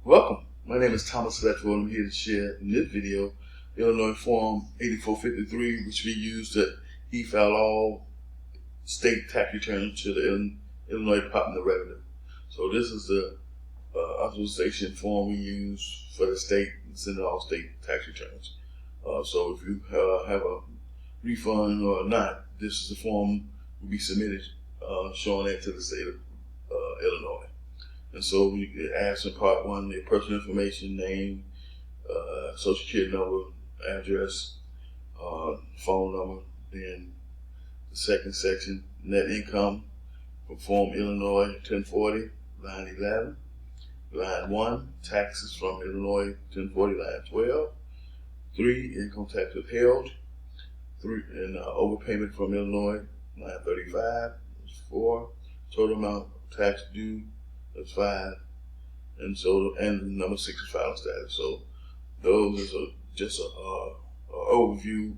Welcome. My name is Thomas Electrical, and I'm here to share in this video Illinois Form 8453, which we use to e-file all state tax returns to the Illinois Department of Revenue. So this is the authorization form we use for the state and send all state tax returns. So if you have a refund or not, this is the form will be submitted showing that to the state of Illinois. And so we ask in part one their personal information, name, social security number, address, phone number. Then the second section, net income from Form Illinois 1040, line 11. Line 1, taxes from Illinois 1040, line 12. 3, income tax withheld. 3, and overpayment from Illinois, line 35. 4, total amount of tax due. That's 5, and so and number 6 is filing status. So those is just a overview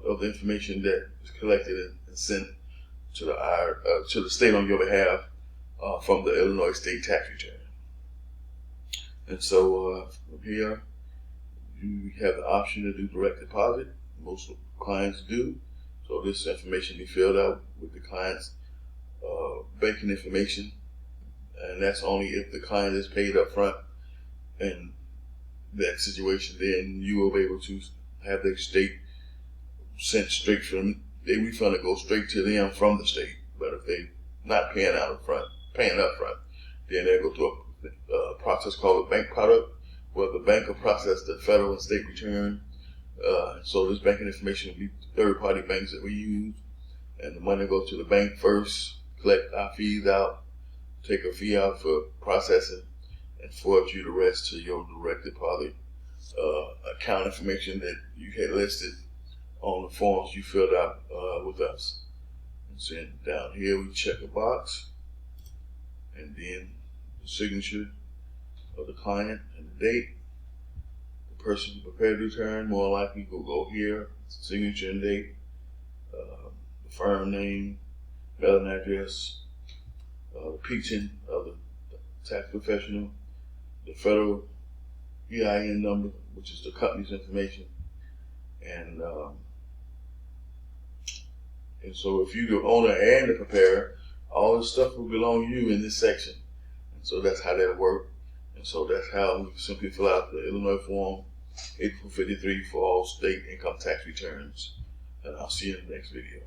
of the information that is collected and sent to the state on your behalf from the Illinois state tax return. And so here you have the option to do direct deposit. Most clients do. So this information be filled out with the client's banking information. And that's only if the client is paid up front. In that situation, then you will be able to have their state sent straight from, their refund to go straight to them from the state. But if they're not paying up front, then they'll go through a process called a bank product, where the bank will process the federal and state return. So this banking information will be third-party banks that we use. And the money goes to the bank first, collect our fees out, take a fee out for processing, and forward you the rest to your direct deposit account information that you had listed on the forms you filled out with us. And so down here we check a box, and then the signature of the client and the date. The person who prepared the return more likely will go here, signature and date, the firm name, mailing address, the PTIN of the tax professional, the federal EIN number, which is the company's information, and so if you're the owner and the preparer, all this stuff will belong to you in this section. And so that's how that works. And so that's how we simply fill out the Illinois Form 8453 for all state income tax returns. And I'll see you in the next video.